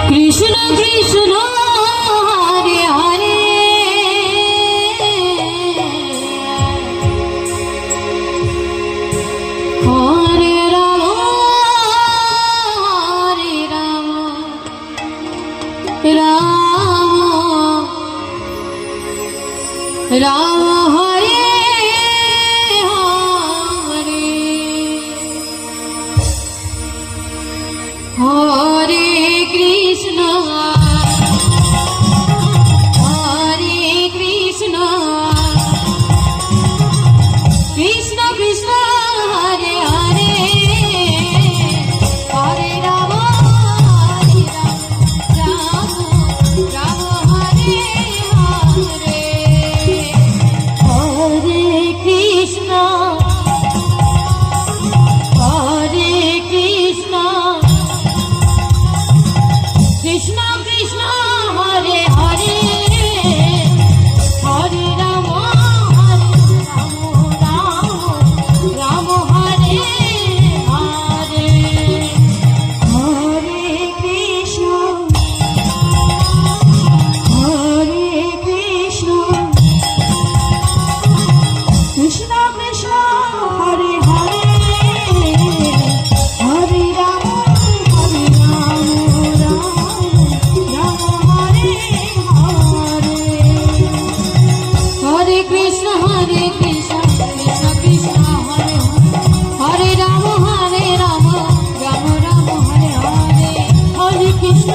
Krishna Krishna Hare Hare Hare Ram Ram Ram Hare Hare Hare Krishna Krishna Krishna Hare Hare Hare Ram Ram Ram Hare Hare Hare Krishna Krishna Krishna Hare Hare Hare Ram Ram Hare Hare Hare Krishna Krishna Krishna Hare Hare Hare Ram Hare Krishna Krishna Krishna Hare Hare Ram Ram Ram Hare Hare Hare Krishna